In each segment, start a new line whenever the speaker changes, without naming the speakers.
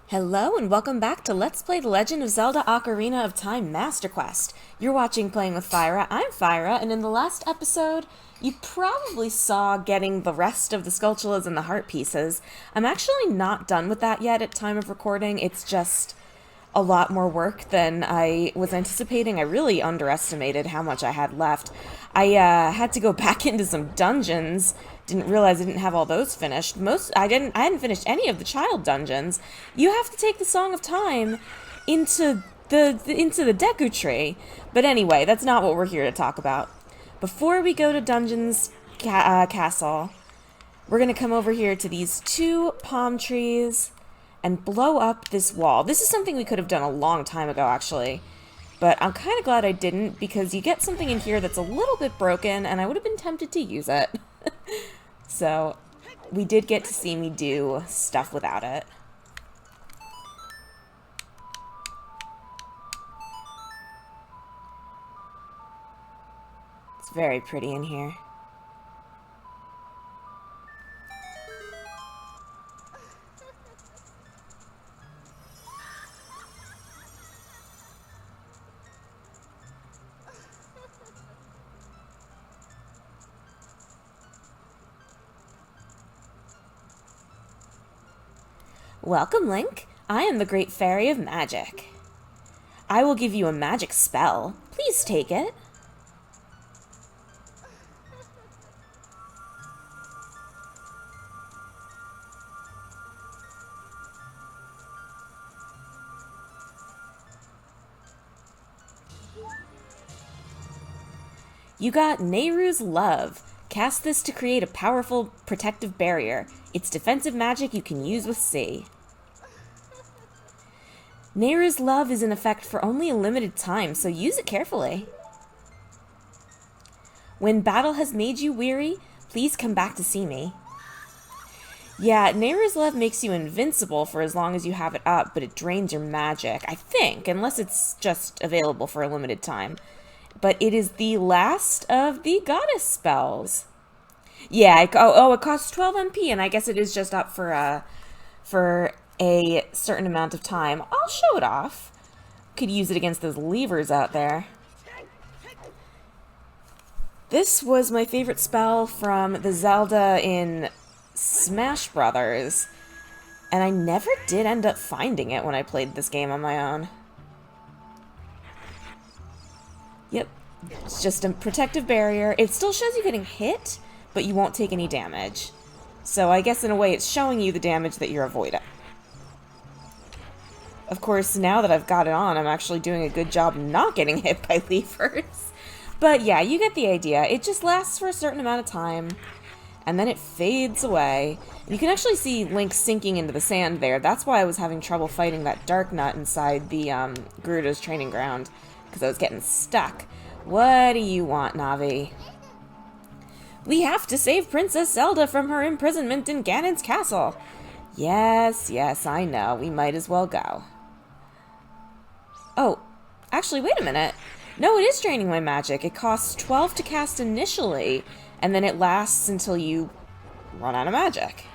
Hello and welcome back to Let's Play The Legend of Zelda Ocarina of Time Master Quest. You're watching Playing with Fyra. I'm Fyra, and in the last episode, you probably saw getting the rest of the Skulltulas and the heart pieces. I'm actually not done with that yet at time of recording. It's just a lot more work than I was anticipating. I really underestimated how much I had left. I had to go back into some dungeons. Didn't realize I didn't have all those finished. I hadn't finished any of the child dungeons. You have to take the Song of Time into the Deku Tree. But anyway, that's not what we're here to talk about. Before we go to Dungeons Castle, we're gonna come over here to these two palm trees and blow up this wall. This is something we could have done a long time ago, actually. But I'm kind of glad I didn't, because you get something in here that's a little bit broken, and I would have been tempted to use it. So, we did get to see me do stuff without it. It's very pretty in here. Welcome, Link. I am the Great Fairy of Magic. I will give you a magic spell. Please take it. You got Nehru's Love. Cast this to create a powerful protective barrier. It's defensive magic you can use with C. Nehru's Love is in effect for only a limited time, so use it carefully. When battle has made you weary, please come back to see me. Yeah, Nehru's Love makes you invincible for as long as you have it up, but it drains your magic, I think, unless it's just available for a limited time. But it is the last of the goddess spells. Yeah, it costs 12 MP, and I guess it is just up for a certain amount of time. I'll show it off. Could use it against those levers out there. This was my favorite spell from the Zelda in Smash Brothers, and I never did end up finding it when I played this game on my own. Yep, it's just a protective barrier. It still shows you getting hit, but you won't take any damage. So I guess in a way it's showing you the damage that you're avoiding. Of course, now that I've got it on, I'm actually doing a good job not getting hit by levers. But yeah, you get the idea. It just lasts for a certain amount of time, and then it fades away. You can actually see Link sinking into the sand there. That's why I was having trouble fighting that Dark Nut inside the Gerudo's training ground, because I was getting stuck. What do you want, Navi? We have to save Princess Zelda from her imprisonment in Ganon's castle. Yes, I know. We might as well go. Oh, actually, wait a minute. No, it is draining my magic. It costs 12 to cast initially, and then it lasts until you run out of magic.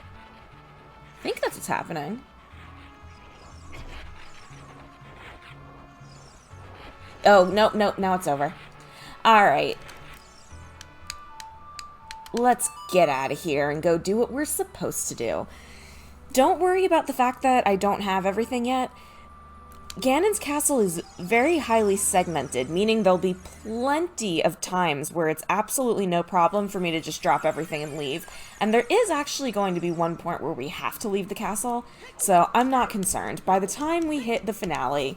I think that's what's happening. Oh, no, now it's over. Alright. Let's get out of here and go do what we're supposed to do. Don't worry about the fact that I don't have everything yet. Ganon's castle is very highly segmented, meaning there'll be plenty of times where it's absolutely no problem for me to just drop everything and leave. And there is actually going to be one point where we have to leave the castle, so I'm not concerned. By the time we hit the finale,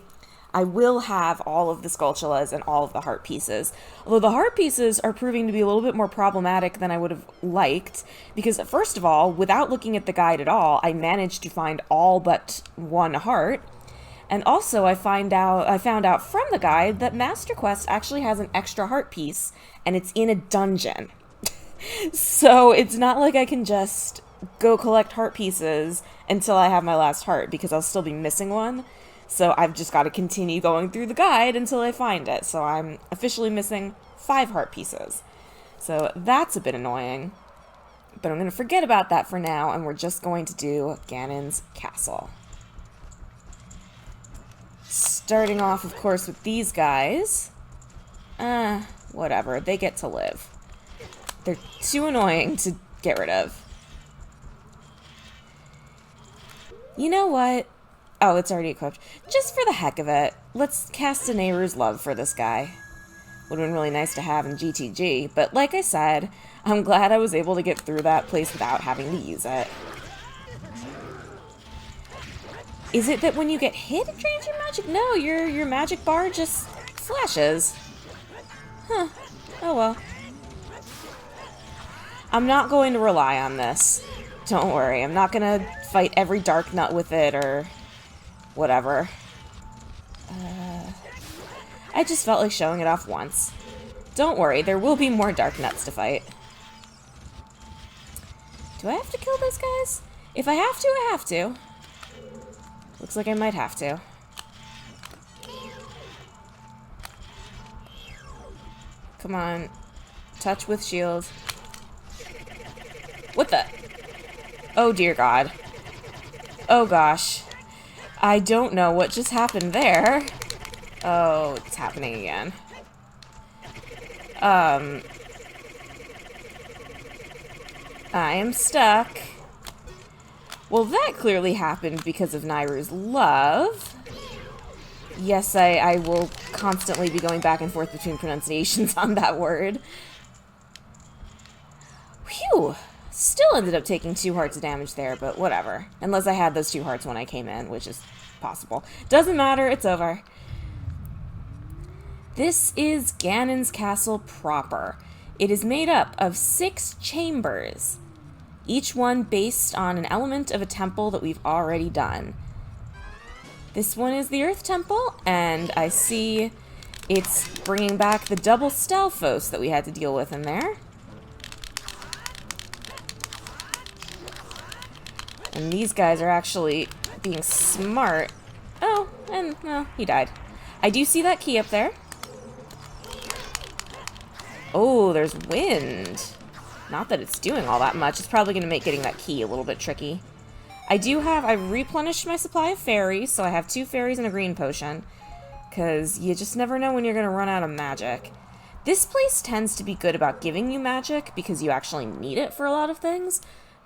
I will have all of the Skulltulas and all of the heart pieces. Although the heart pieces are proving to be a little bit more problematic than I would have liked, because first of all, without looking at the guide at all, I managed to find all but one heart. And also I found out from the guide that Master Quest actually has an extra heart piece, and it's in a dungeon. So it's not like I can just go collect heart pieces until I have my last heart, because I'll still be missing one. So I've just got to continue going through the guide until I find it. So I'm officially missing 5 heart pieces. So that's a bit annoying. But I'm going to forget about that for now, and we're just going to do Ganon's castle. Starting off, of course, with these guys. Whatever. They get to live. They're too annoying to get rid of. You know what? Oh, it's already equipped. Just for the heck of it, let's cast a Nehru's Love for this guy. Would have been really nice to have in GTG, but like I said, I'm glad I was able to get through that place without having to use it. Is it that when you get hit, it drains your magic? No, your magic bar just flashes. Huh. Oh well. I'm not going to rely on this. Don't worry, I'm not gonna fight every dark nut with it or whatever. I just felt like showing it off once. Don't worry, there will be more dark nuts to fight. Do I have to kill those guys? If I have to, I have to. Looks like I might have to. Come on. Touch with shield. What the? Oh dear God. Oh gosh. I don't know what just happened there. Oh, it's happening again. I am stuck. Well, that clearly happened because of Nehru's Love. Yes, I will constantly be going back and forth between pronunciations on that word. Phew! Still ended up taking 2 hearts of damage there, but whatever. Unless I had those 2 hearts when I came in, which is possible. Doesn't matter, it's over. This is Ganon's castle proper. It is made up of 6 chambers, each one based on an element of a temple that we've already done. This one is the Earth Temple, and I see it's bringing back the double Stalfos that we had to deal with in there. And these guys are actually being smart. Oh, and, well, he died. I do see that key up there. Oh, there's wind. Not that it's doing all that much. It's probably going to make getting that key a little bit tricky. I've replenished my supply of fairies, so I have 2 fairies and a green potion. Because you just never know when you're going to run out of magic. This place tends to be good about giving you magic, because you actually need it for a lot of things.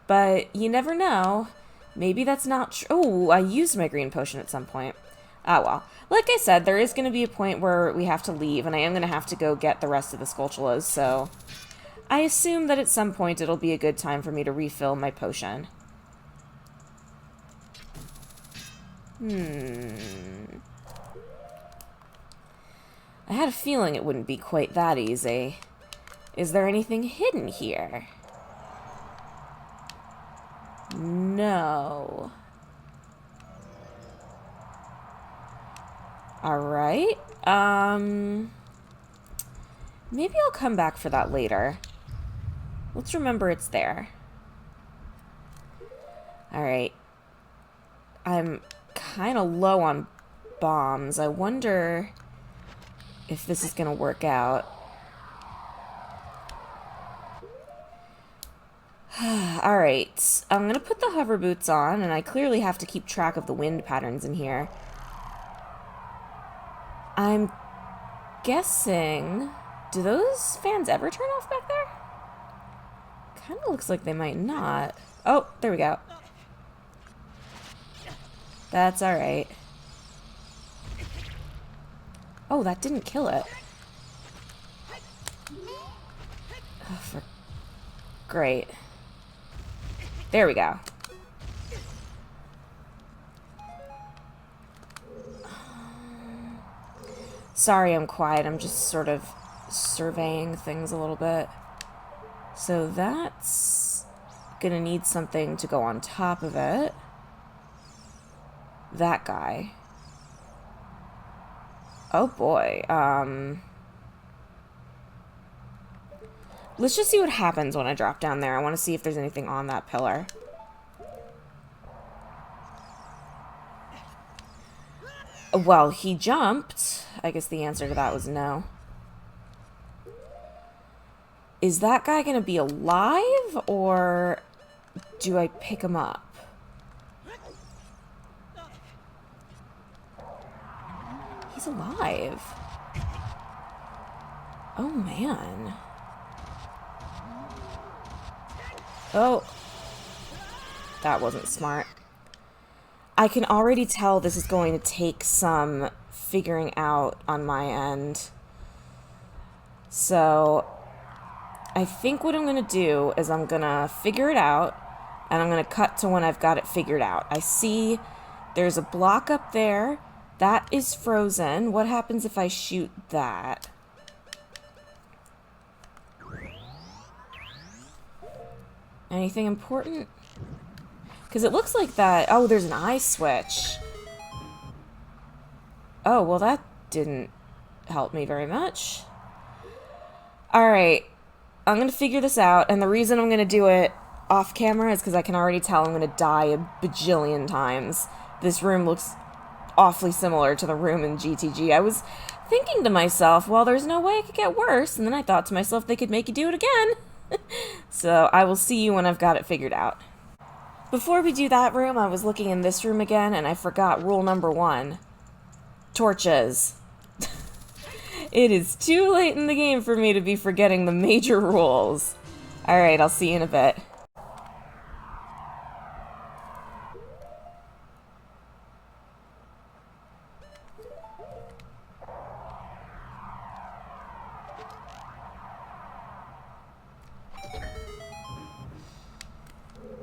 But you never know. Maybe that's not true. Oh, I used my green potion at some point. Ah, well. Like I said, there is going to be a point where we have to leave, and I am going to have to go get the rest of the Skulltulas, so I assume that at some point it'll be a good time for me to refill my potion. I had a feeling it wouldn't be quite that easy. Is there anything hidden here? No. Alright. Maybe I'll come back for that later. Let's remember it's there. Alright. I'm kind of low on bombs. I wonder if this is going to work out. Alright. I'm going to put the hover boots on, and I clearly have to keep track of the wind patterns in here. I'm guessing... Do those fans ever turn off back there? Kind of looks like they might not. Oh, there we go. That's alright. Oh, that didn't kill it. Oh, great. There we go. Sorry I'm quiet, I'm just sort of surveying things a little bit. So that's gonna need something to go on top of it. That guy. Oh boy, let's just see what happens when I drop down there. I want to see if there's anything on that pillar. Well, he jumped. I guess the answer to that was no. Is that guy gonna be alive, or do I pick him up? He's alive. Oh, man. Oh. That wasn't smart. I can already tell this is going to take some figuring out on my end. So, I think what I'm going to do is I'm going to figure it out, and I'm going to cut to when I've got it figured out. I see there's a block up there. That is frozen. What happens if I shoot that? Anything important? Because it looks like that... Oh, there's an eye switch. Oh, well, that didn't help me very much. Alright. I'm going to figure this out, and the reason I'm going to do it off camera is because I can already tell I'm going to die a bajillion times. This room looks awfully similar to the room in GTG. I was thinking to myself, well, there's no way it could get worse, and then I thought to myself they could make you do it again. So I will see you when I've got it figured out. Before we do that room, I was looking in this room again, and I forgot rule number 1. Torches. It is too late in the game for me to be forgetting the major rules. Alright, I'll see you in a bit.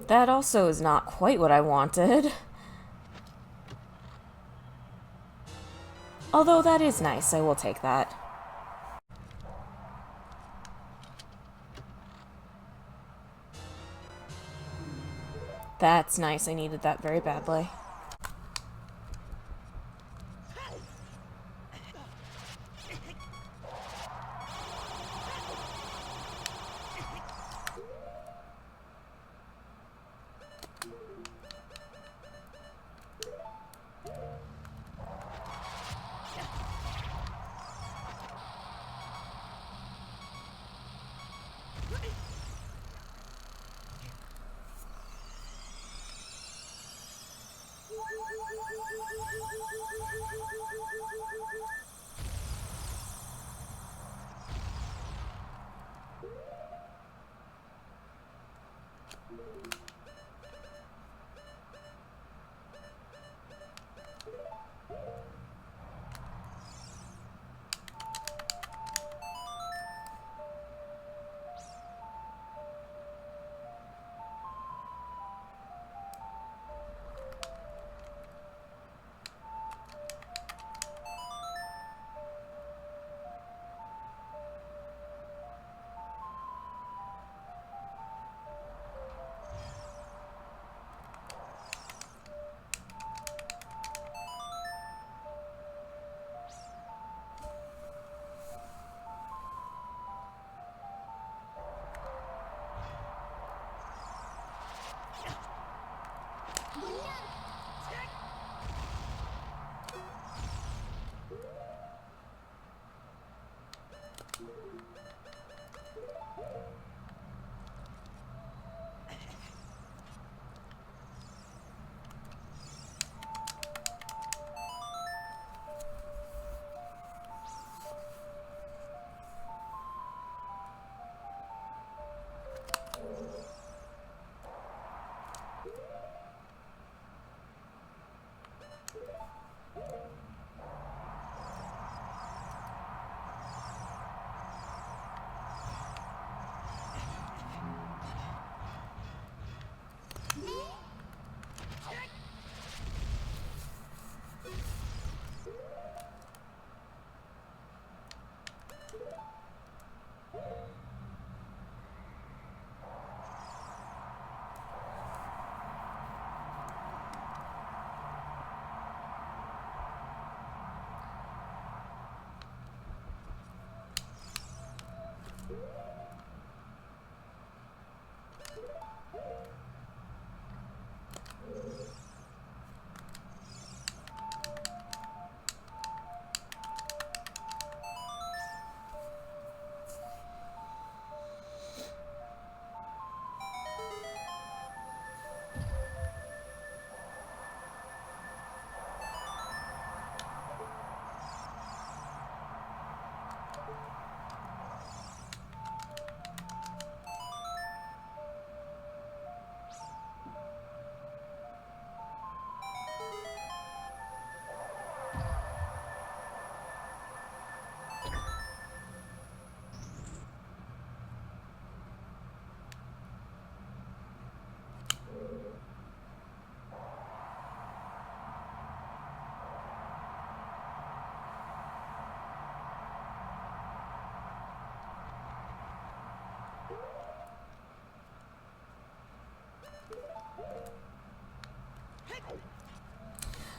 That also is not quite what I wanted. Although that is nice, I will take that. That's nice, I needed that very badly.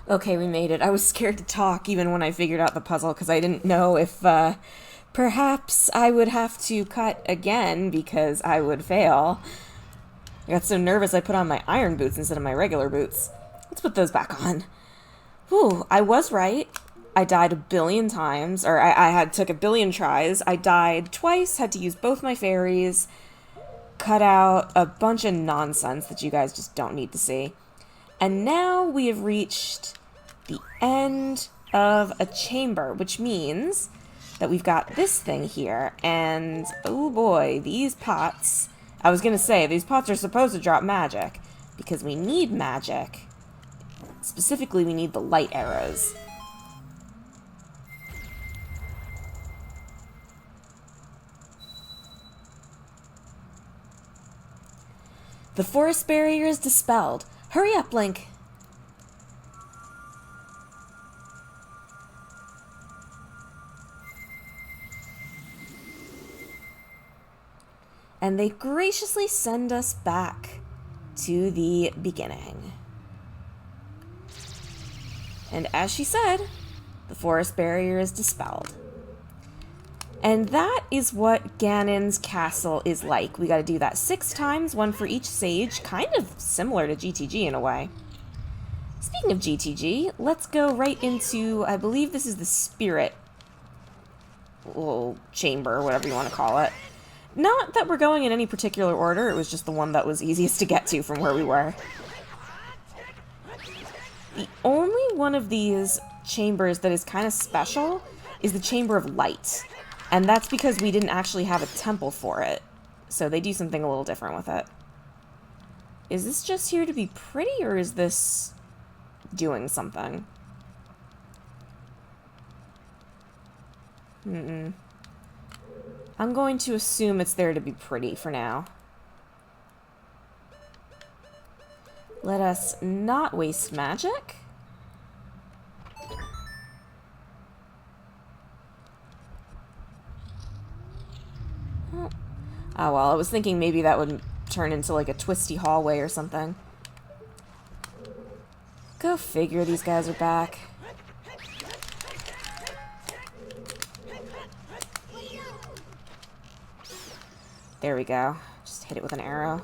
Okay, we made it. I was scared to talk even when I figured out the puzzle because I didn't know if perhaps I would have to cut again because I would fail. I got so nervous I put on my iron boots instead of my regular boots. Let's put those back on. Whew, I was right. I died 1,000,000,000 times, or I took 1,000,000,000 tries. I died twice, had to use both my fairies, cut out a bunch of nonsense that you guys just don't need to see. And now we have reached the end of a chamber, which means that we've got this thing here, and oh boy, these pots... I was gonna say, these pots are supposed to drop magic, because we need magic. Specifically, we need the light arrows. The forest barrier is dispelled. Hurry up, Link! And they graciously send us back to the beginning. And as she said, the forest barrier is dispelled. And that is what Ganon's castle is like. We gotta do that 6 times, 1 for each sage, kind of similar to GTG in a way. Speaking of GTG, let's go right into, I believe this is the spirit little chamber, whatever you want to call it. Not that we're going in any particular order, it was just the one that was easiest to get to from where we were. The only one of these chambers that is kind of special is the Chamber of Light. And that's because we didn't actually have a temple for it. So they do something a little different with it. Is this just here to be pretty, or is this doing something? I'm going to assume it's there to be pretty for now. Let us not waste magic. Oh, well, I was thinking maybe that would turn into like a twisty hallway or something. Go figure, these guys are back. There we go. Just hit it with an arrow.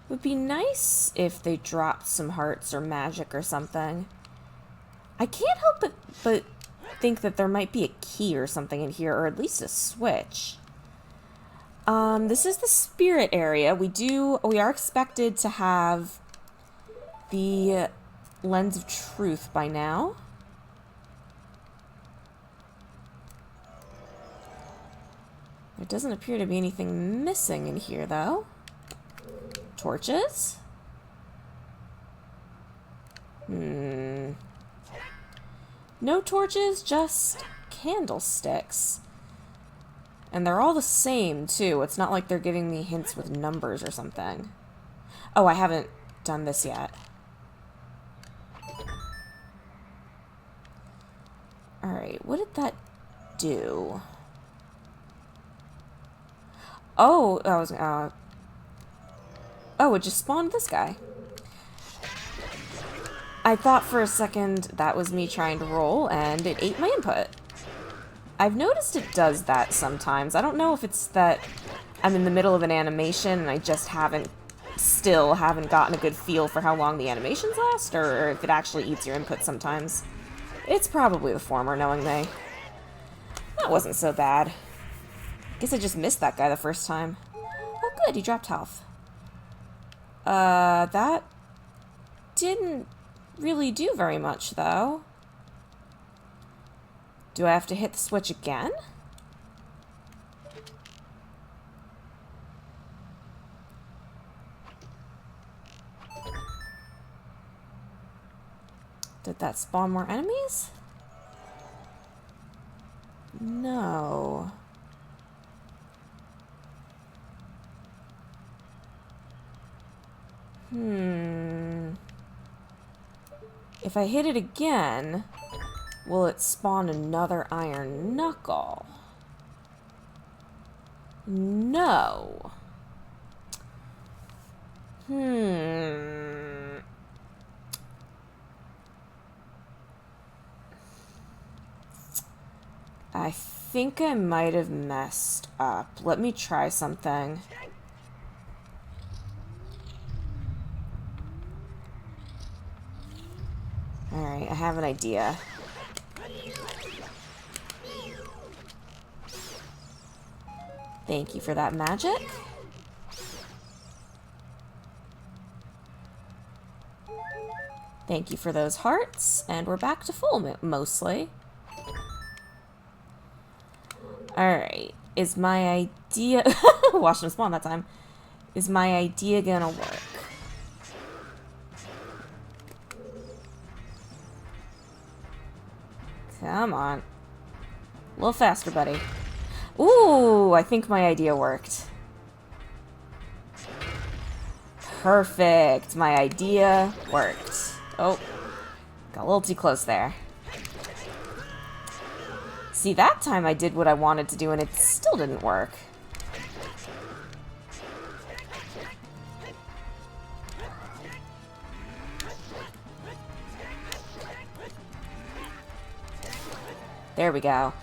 Would be nice if they dropped some hearts or magic or something. I can't help but think that there might be a key or something in here, or at least a switch. This is the spirit area. We are expected to have the Lens of Truth by now. There doesn't appear to be anything missing in here, though. Torches? No torches, just candlesticks. And they're all the same, too. It's not like they're giving me hints with numbers or something. Oh, I haven't done this yet. Alright, what did that do? Oh, that was, oh, it just spawned this guy. I thought for a second that was me trying to roll, and it ate my input. I've noticed it does that sometimes. I don't know if it's that I'm in the middle of an animation and I just still haven't gotten a good feel for how long the animations last, or if it actually eats your input sometimes. It's probably the former, knowing me. That wasn't so bad. Guess I just missed that guy the first time. Oh good, he dropped health. That didn't really do very much, though. Do I have to hit the switch again? Did that spawn more enemies? No. If I hit it again, will it spawn another iron knuckle? No. I think I might have messed up. Let me try something. Alright, I have an idea. Thank you for that magic. Thank you for those hearts, and we're back to full, mostly. Alright, is my idea... Watch them spawn that time. Is my idea gonna work? Come on. A little faster, buddy. Ooh, I think my idea worked. Perfect. My idea worked. Oh, got a little too close there. See, that time I did what I wanted to do and it still didn't work. There we go.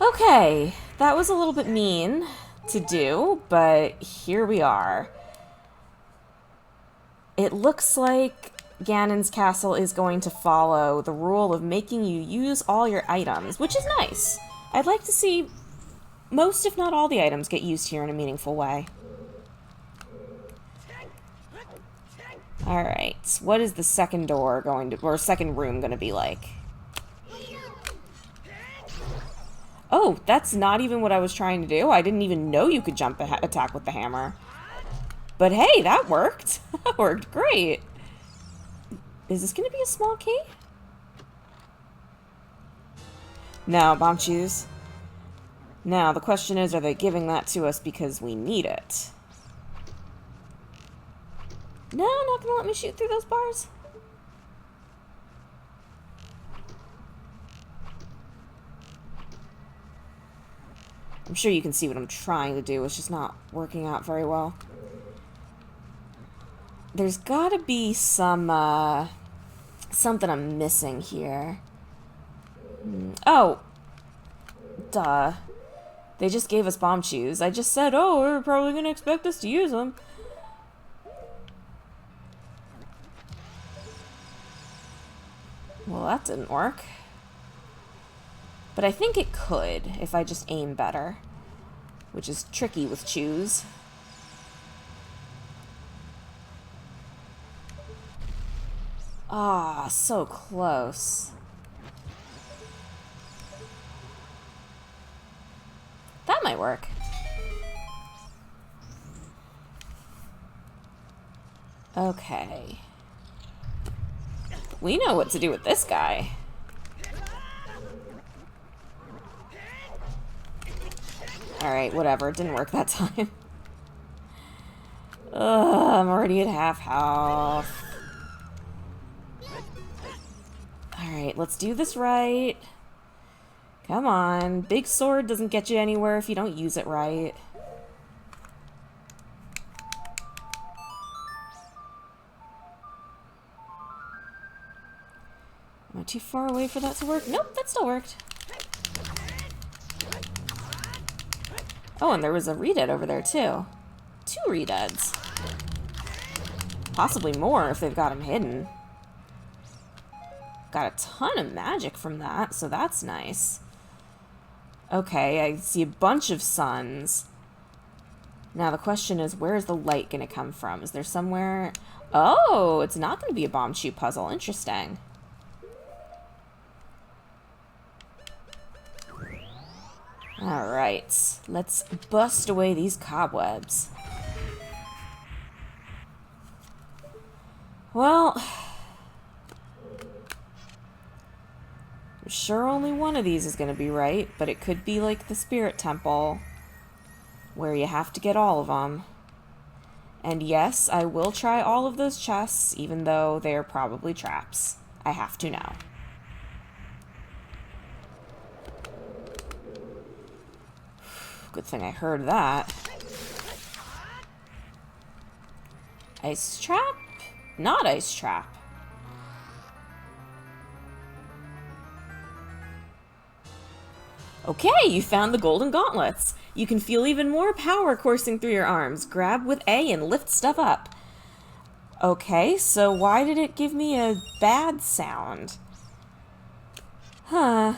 Okay, that was a little bit mean to do, but here we are. It looks like Ganon's castle is going to follow the rule of making you use all your items, which is nice. I'd like to see most, if not all, the items get used here in a meaningful way. Alright, what is the second door going to, or second room going to be like? Oh, that's not even what I was trying to do. I didn't even know you could jump attack with the hammer. But hey, that worked. That worked great. Is this going to be a small key? No, bomb shoes. Now, the question is, are they giving that to us because we need it? No, not going to let me shoot through those bars. I'm sure you can see what I'm trying to do. It's just not working out very well. There's gotta be some, something I'm missing here. Oh! Duh. They just gave us bomb shoes. I just said, oh, we're probably gonna expect us to use them. Well, that didn't work. But I think it could, if I just aim better. Which is tricky with shoes. Ah, so close. That might work. Okay. We know what to do with this guy. Alright, whatever. It didn't work that time. Ugh, I'm already at half health. Alright, let's do this right. Come on. Big sword doesn't get you anywhere if you don't use it right. Am I too far away for that to work? Nope, that still worked. Oh, and there was a redead over there, too. 2 redeads. Possibly more if they've got him hidden. Got a ton of magic from that, so that's nice. Okay, I see a bunch of suns. Now the question is, where is the light going to come from? Is there somewhere... Oh, it's not going to be a bomb shoe puzzle. Interesting. Alright, let's bust away these cobwebs. Well, I'm sure only one of these is going to be right, but it could be like the Spirit Temple, where you have to get all of them. And yes, I will try all of those chests, even though they are probably traps. I have to know. good thing I heard that. Ice trap? Not ice trap. Okay, you found the golden gauntlets. You can feel even more power coursing through your arms. Grab with A and lift stuff up. Okay, so why did it give me a bad sound? Huh.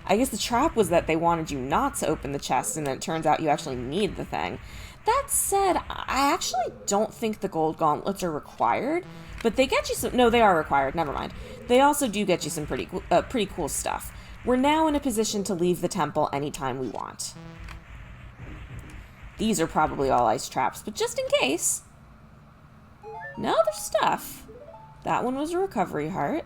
I guess the trap was that they wanted you not to open the chest, and then it turns out you actually need the thing. That said, I actually don't think the gold gauntlets are required, but they get you some... No, they are required. Never mind. They also do get you some pretty cool stuff. We're now in a position to leave the temple anytime we want. These are probably all ice traps, but just in case... No, there's stuff. That one was a recovery heart.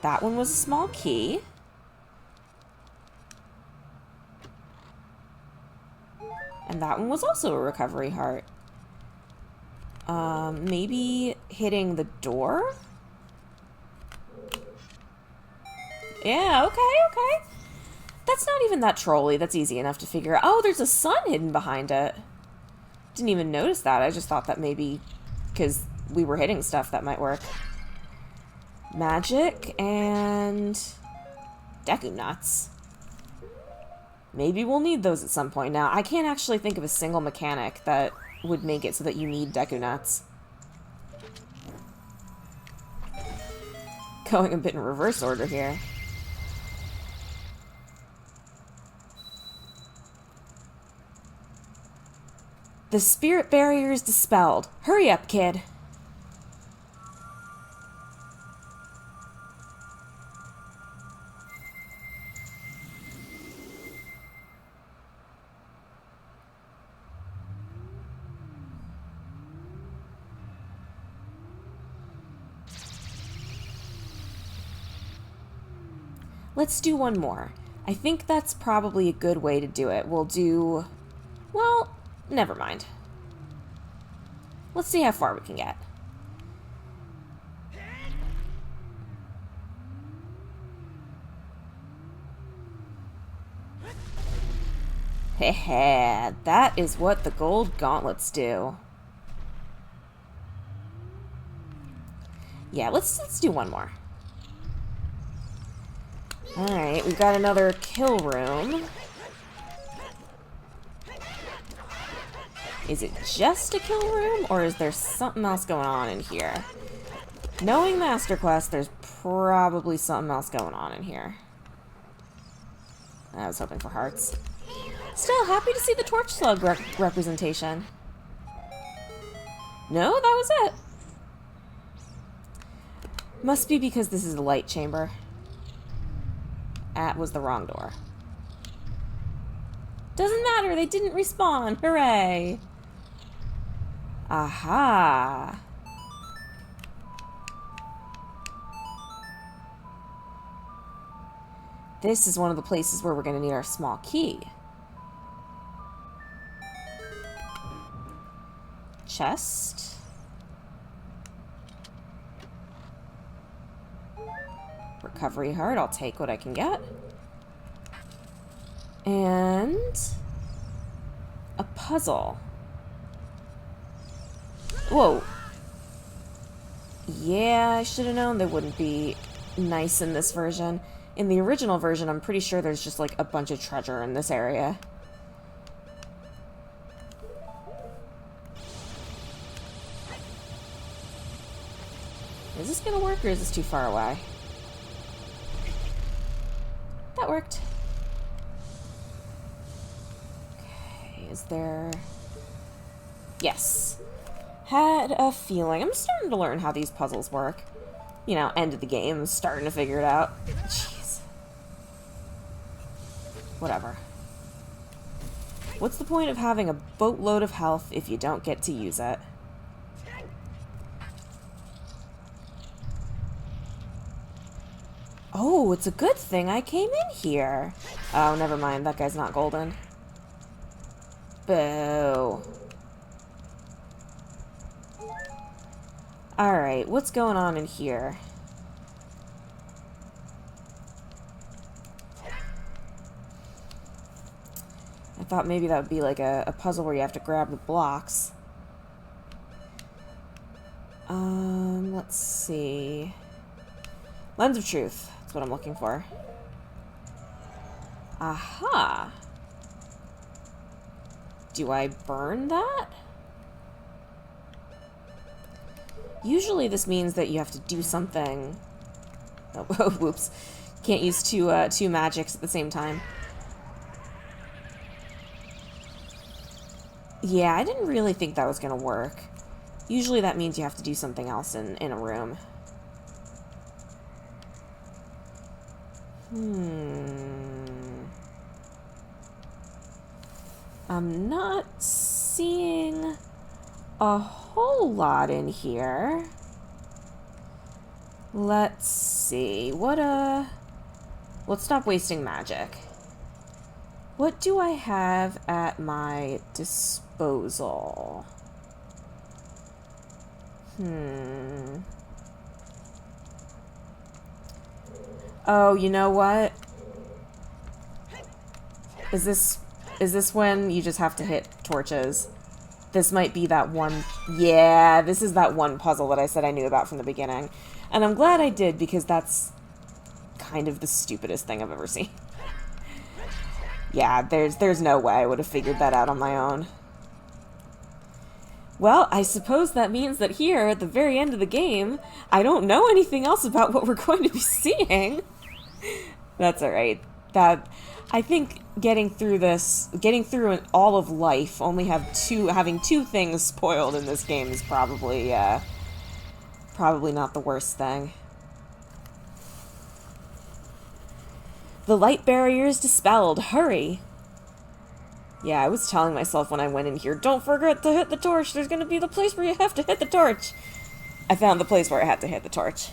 That one was a small key. And that one was also a recovery heart. Maybe hitting the door? Yeah, okay. That's not even that trolly. That's easy enough to figure out. Oh, there's a sun hidden behind it. Didn't even notice that. I just thought that maybe because we were hitting stuff that might work. Magic and Deku Nuts. Maybe we'll need those at some point. Now, I can't actually think of a single mechanic that would make it so that you need Deku Nuts. Going a bit in reverse order here. The spirit barrier is dispelled. Hurry up, kid. Let's do one more. I think that's probably a good way to do it. We'll do... Well, never mind. Let's see how far we can get. Heh, that is what the gold gauntlets do. Yeah, let's do one more. Alright, we've got another kill room. Is it just a kill room, or is there something else going on in here? Knowing Master Quest, there's probably something else going on in here. I was hoping for hearts. Still, happy to see the torch slug representation. No, that was it. Must be because this is a light chamber. That was the wrong door. Doesn't matter, they didn't respawn. Hooray! Aha! This is one of the places where we're going to need our small key. Chest. Recovery heart, I'll take what I can get. And a puzzle. Whoa. Yeah, I should have known they wouldn't be nice in this version. In the original version, I'm pretty sure there's just like a bunch of treasure in this area. Is this gonna work, or is this too far away? That worked. Okay, is there... Yes. Had a feeling. I'm starting to learn how these puzzles work. You know, end of the game, starting to figure it out. Jeez. Whatever. What's the point of having a boatload of health if you don't get to use it? Oh, it's a good thing I came in here. Oh, never mind. That guy's not golden. Boo. Alright, what's going on in here? thought maybe that would be like a puzzle where you have to grab the blocks. Let's see. Lens of Truth. That's what I'm looking for. Aha! Do I burn that? Usually this means that you have to do something... Oh, whoops. Can't use two magics at the same time. Yeah, I didn't really think that was gonna work. Usually that means you have to do something else in a room. I'm not seeing a whole lot in here. Let's see. Let's stop wasting magic. What do I have at my disposal? Oh, you know what? Is this when you just have to hit torches? This might be that one... Yeah, this is that one puzzle that I said I knew about from the beginning. And I'm glad I did, because that's kind of the stupidest thing I've ever seen. Yeah, there's no way I would have figured that out on my own. Well, I suppose that means that here, at the very end of the game, I don't know anything else about what we're going to be seeing. That's alright. I think getting through all of life, having two things spoiled in this game is probably not the worst thing. The light barrier is dispelled. Hurry! Yeah, I was telling myself when I went in here, don't forget to hit the torch. There's going to be the place where you have to hit the torch. I found the place where I had to hit the torch.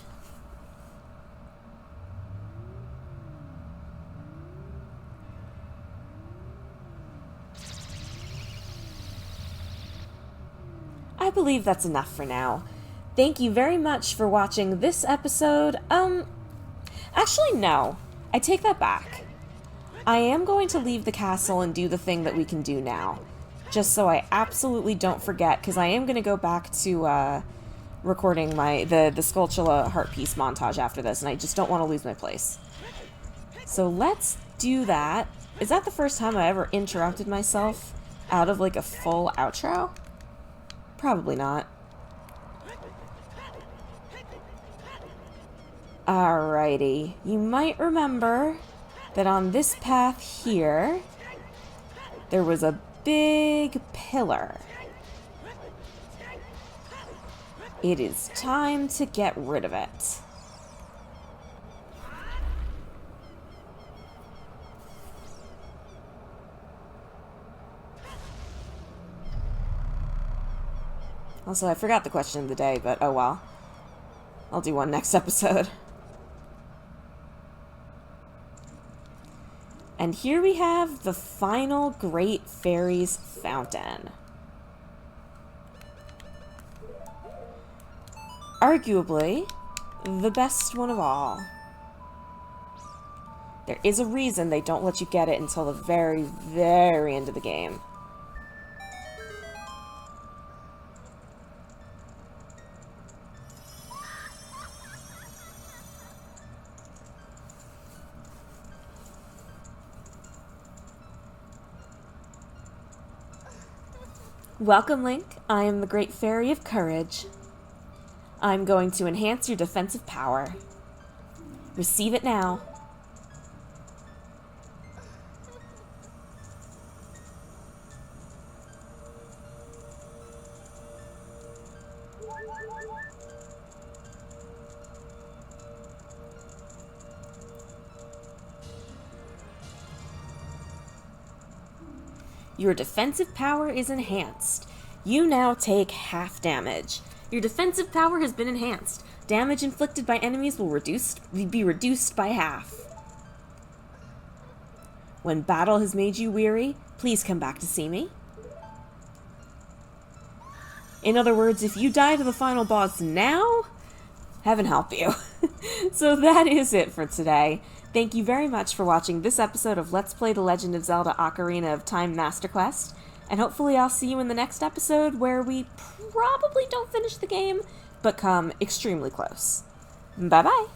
I believe that's enough for now. Thank you very much for watching this episode. Actually, no. I take that back. I am going to leave the castle and do the thing that we can do now. Just so I absolutely don't forget, because I am going to go back to recording the Skulltula Heart Piece montage after this, and I just don't want to lose my place. So let's do that. Is that the first time I ever interrupted myself out of like a full outro? Probably not. Alrighty. You might remember that on this path here, there was a big pillar. It is time to get rid of it. Also, I forgot the question of the day, but oh well. I'll do one next episode. And here we have the final Great Fairy's Fountain. Arguably, the best one of all. There is a reason they don't let you get it until the very, very end of the game. Welcome, Link. I am the Great Fairy of Courage. I'm going to enhance your defensive power. Receive it now. Your defensive power is enhanced. You now take half damage. Your defensive power has been enhanced. Damage inflicted by enemies will be reduced by half. When battle has made you weary, please come back to see me. In other words, if you die to the final boss now, Heaven help you. So that is it for today. Thank you very much for watching this episode of Let's Play The Legend of Zelda Ocarina of Time Master Quest, and hopefully I'll see you in the next episode where we probably don't finish the game, but come extremely close. Bye-bye!